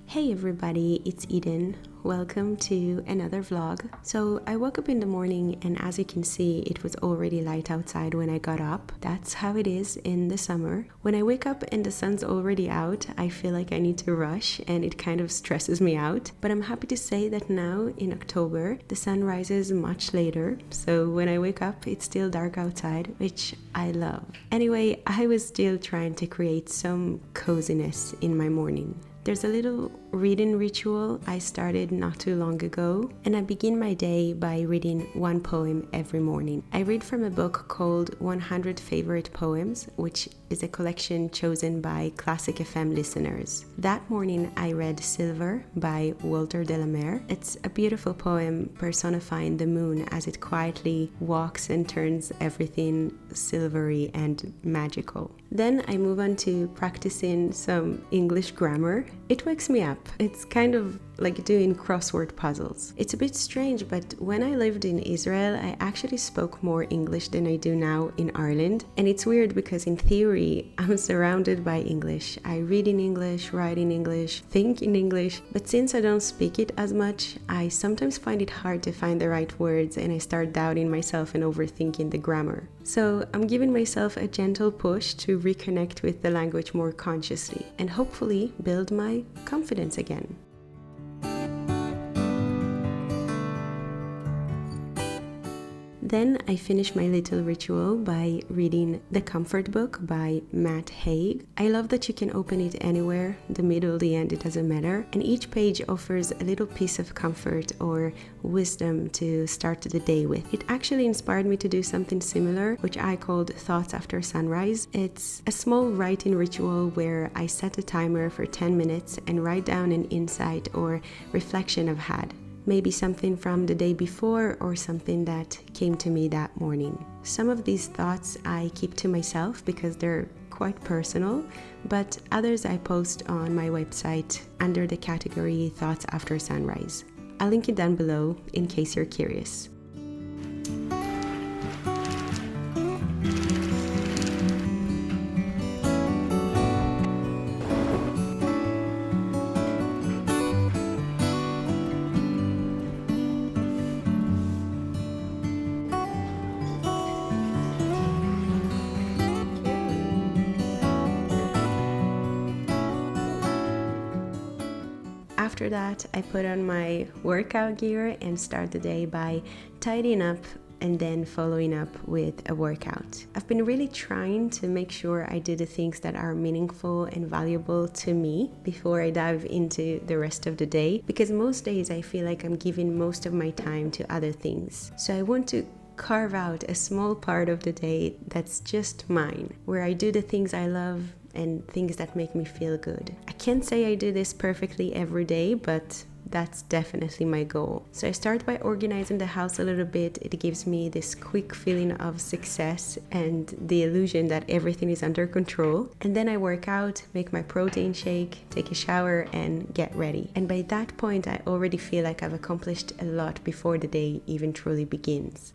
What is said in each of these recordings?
Hey everybody, it's Eden. Welcome to another vlog. So I woke up in the morning and as you can see, it was already light outside when I got up. That's how it is in the summer. When I wake up and the sun's already out, I feel like I need to rush and it kind of stresses me out. But I'm happy to say that now in October, the sun rises much later. So when I wake up, it's still dark outside, which I love. Anyway, I was still trying to create some coziness in my morning. There's a little reading ritual I started not too long ago, and I begin my day by reading one poem every morning. I read from a book called 100 Favorite Poems, which is a collection chosen by Classic FM listeners. That morning I read Silver by Walter de la Mare. It's a beautiful poem personifying the moon as it quietly walks and turns everything silvery and magical. Then I move on to practicing some English grammar. It wakes me up. It's kind of like doing crossword puzzles. It's a bit strange, but when I lived in Israel, I actually spoke more English than I do now in Ireland. And it's weird because in theory, I'm surrounded by English. I read in English, write in English, think in English. But since I don't speak it as much, I sometimes find it hard to find the right words and I start doubting myself and overthinking the grammar. So I'm giving myself a gentle push to reconnect with the language more consciously and hopefully build my confidence again. Then I finish my little ritual by reading The Comfort Book by Matt Haig. I love that you can open it anywhere, the middle, the end, it doesn't matter. And each page offers a little piece of comfort or wisdom to start the day with. It actually inspired me to do something similar, which I called Thoughts After Sunrise. It's a small writing ritual where I set a timer for 10 minutes and write down an insight or reflection I've had. Maybe something from the day before or something that came to me that morning. Some of these thoughts I keep to myself because they're quite personal, but others I post on my website under the category Thoughts After Sunrise. I'll link it down below in case you're curious. After that, I put on my workout gear and start the day by tidying up and then following up with a workout. I've been really trying to make sure I do the things that are meaningful and valuable to me before I dive into the rest of the day, because most days I feel like I'm giving most of my time to other things. So I want to carve out a small part of the day that's just mine, where I do the things I love and things that make me feel good. I can't say I do this perfectly every day, but that's definitely my goal. So I start by organizing the house a little bit. It gives me this quick feeling of success and the illusion that everything is under control. And then I work out, make my protein shake, take a shower and get ready. And by that point, I already feel like I've accomplished a lot before the day even truly begins.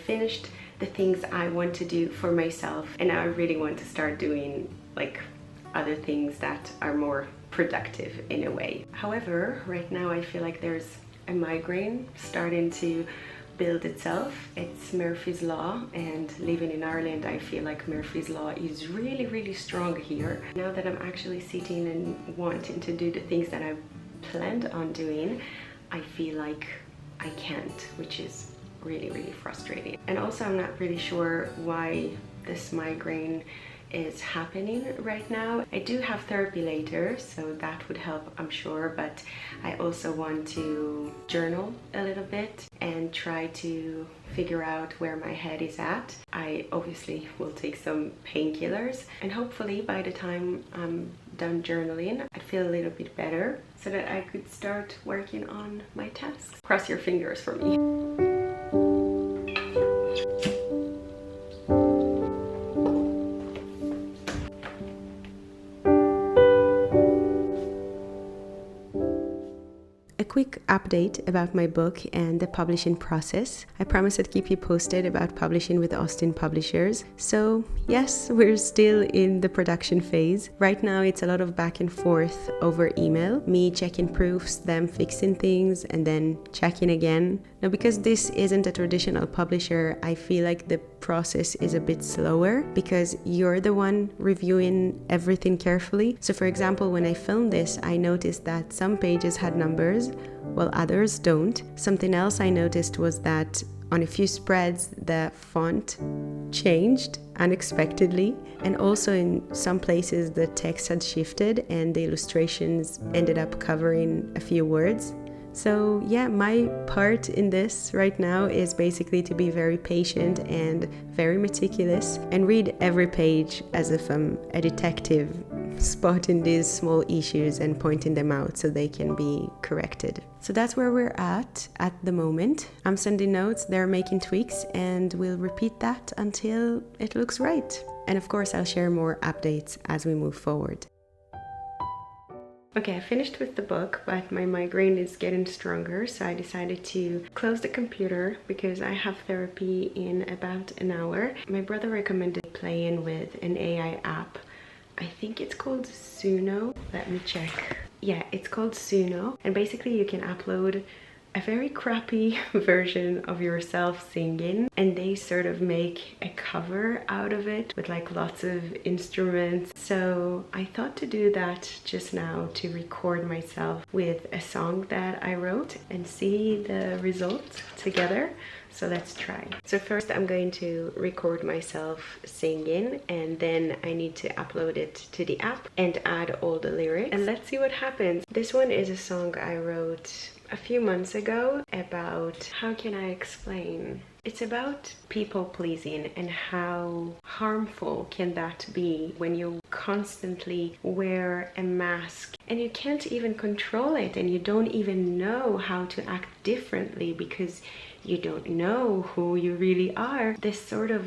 Finished the things I want to do for myself, and now I really want to start doing like other things that are more productive in a way. However, right now I feel like there's a migraine starting to build itself. It's Murphy's Law, and living in Ireland I feel like Murphy's Law is really strong here. Now that I'm actually sitting and wanting to do the things that I planned on doing, I feel like I can't, which is really frustrating. And also I'm not really sure why this migraine is happening right now. I do have therapy later, so that would help, I'm sure, but I also want to journal a little bit and try to figure out where my head is at. I obviously will take some painkillers, and hopefully by the time I'm done journaling, I'd feel a little bit better so that I could start working on my tasks. Cross your fingers for me. A quick update about my book and the publishing process. I promise I'd keep you posted about publishing with Austin Publishers. So yes, we're still in the production phase. Right now it's a lot of back and forth over email, me checking proofs, them fixing things, and then checking again. Now, because this isn't a traditional publisher, I feel like the process is a bit slower because you're the one reviewing everything carefully. So for example, when I filmed this, I noticed that some pages had numbers while others don't. Something else I noticed was that on a few spreads, the font changed unexpectedly, and also in some places the text had shifted and the illustrations ended up covering a few words. So yeah, my part in this right now is basically to be very patient and very meticulous and read every page as if I'm a detective, spotting these small issues and pointing them out so they can be corrected. So that's where we're at the moment. I'm sending notes, they're making tweaks, and we'll repeat that until it looks right. And of course, I'll share more updates as we move forward. Okay, I finished with the book, but my migraine is getting stronger, so I decided to close the computer because I have therapy in about an hour. My brother recommended playing with an AI app. I think it's called Suno. Let me check. Yeah, it's called Suno, and basically you can upload a very crappy version of yourself singing, and they sort of make a cover out of it with like lots of instruments. So I thought to do that just now, to record myself with a song that I wrote and see the results together. So let's try. So first I'm going to record myself singing, and then I need to upload it to the app and add all the lyrics, and let's see what happens. This one is a song I wrote a few months ago about, how can I explain? It's about people pleasing and how harmful can that be when you constantly wear a mask and you can't even control it, and you don't even know how to act differently because you don't know who you really are. This sort of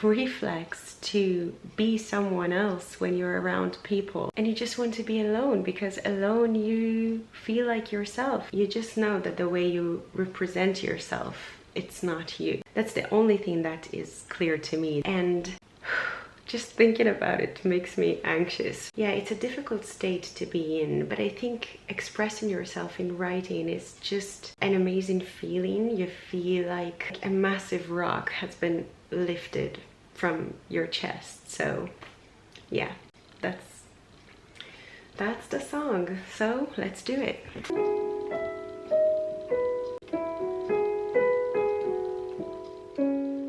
reflex to be someone else when you're around people, and you just want to be alone because alone you feel like yourself. You just know that the way you represent yourself, it's not you. That's the only thing that is clear to me, and just thinking about it makes me anxious. Yeah, it's a difficult state to be in, but I think expressing yourself in writing is just an amazing feeling. You feel like a massive rock has been lifted from your chest. So yeah, that's the song. So let's do it.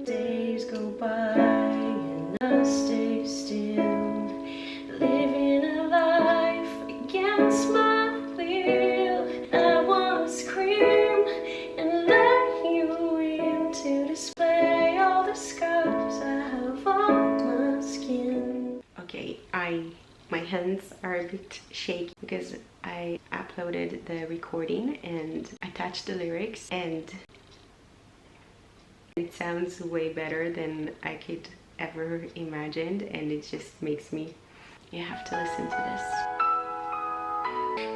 Days go by and I stay still, living a life against my will. I wanna scream and let you in to display all the scars I have on my skin. Okay, my hands are a bit shaky because I uploaded the recording and attached the lyrics, and it sounds way better than I could ever imagined, and it just makes me, you have to listen to this.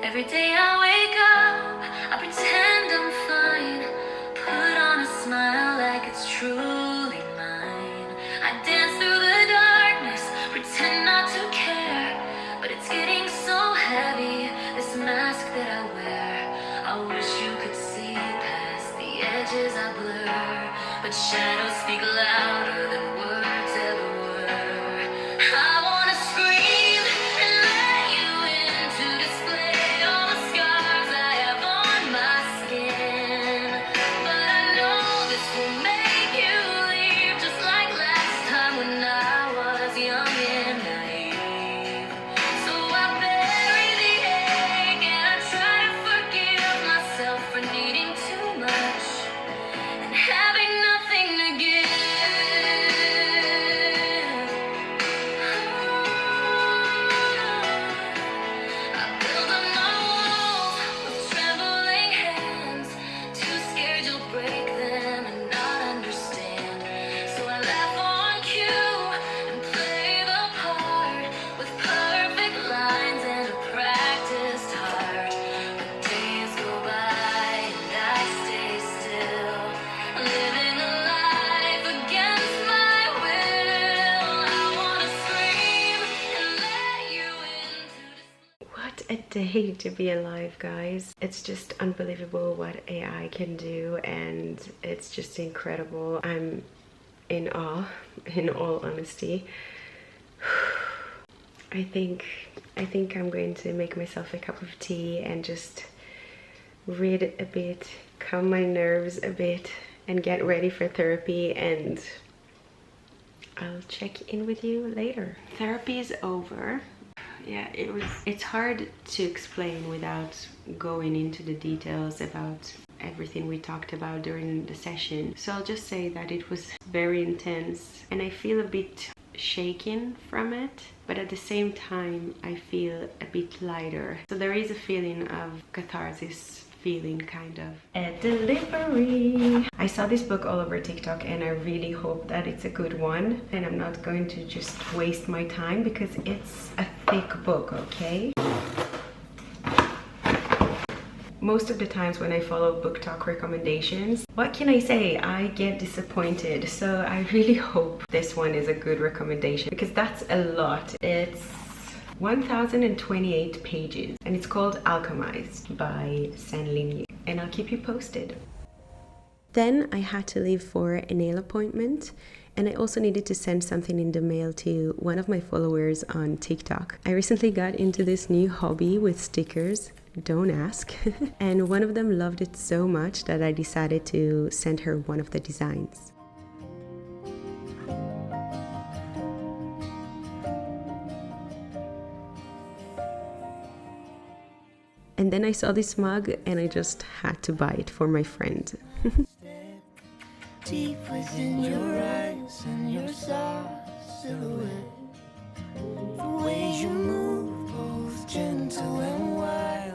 Every day I wake up, I pretend I'm fine, put on a smile like it's truly mine. I dance through the darkness, pretend not to care, but it's getting so heavy, this mask that I wear. I wish you could see past the edges I blur, but shadows speak louder than words ever were. I wanna scream and let you in to display all the scars I have on my skin, but I know this will make you leave, just like last time when I was young and day to be alive, guys. It's just unbelievable what AI can do, and it's just incredible. I'm in awe, in all honesty. I think I'm going to make myself a cup of tea and just read a bit, calm my nerves a bit, and get ready for therapy, and I'll check in with you later. Therapy is over. Yeah, it's hard to explain without going into the details about everything we talked about during the session. So I'll just say that it was very intense and I feel a bit shaken from it, but at the same time I feel a bit lighter. So there is a feeling of catharsis, feeling kind of a delivery. I saw this book all over TikTok and I really hope that it's a good one, and I'm not going to just waste my time because it's a thick book, okay? Most of the times when I follow book talk recommendations, what can I say? I get disappointed. So I really hope this one is a good recommendation because that's a lot. It's 1028 pages and it's called Alchemized by San Lin Yu, and I'll keep you posted. Then I had to leave for a nail appointment, and I also needed to send something in the mail to one of my followers on TikTok. I recently got into this new hobby with stickers, don't ask, and one of them loved it so much that I decided to send her one of the designs. And then I saw this mug and I just had to buy it for my friend. Deep within your eyes and your soft silhouette, the way you move, both gentle and wild.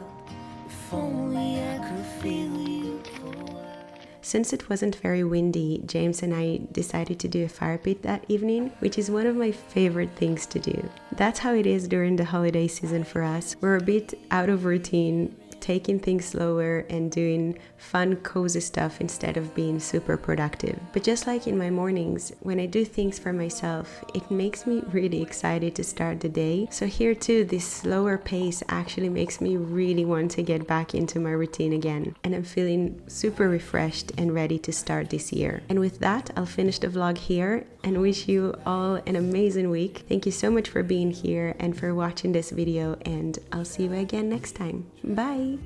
If only I could feel you for a while. Since it wasn't very windy, James and I decided to do a fire pit that evening, which is one of my favorite things to do. That's how it is during the holiday season for us. We're a bit out of routine, taking things slower and doing fun, cozy stuff instead of being super productive. But just like in my mornings, when I do things for myself, it makes me really excited to start the day. So here too, this slower pace actually makes me really want to get back into my routine again. And I'm feeling super refreshed and ready to start this year. And with that, I'll finish the vlog here and wish you all an amazing week. Thank you so much for being here and for watching this video, and I'll see you again next time. Bye!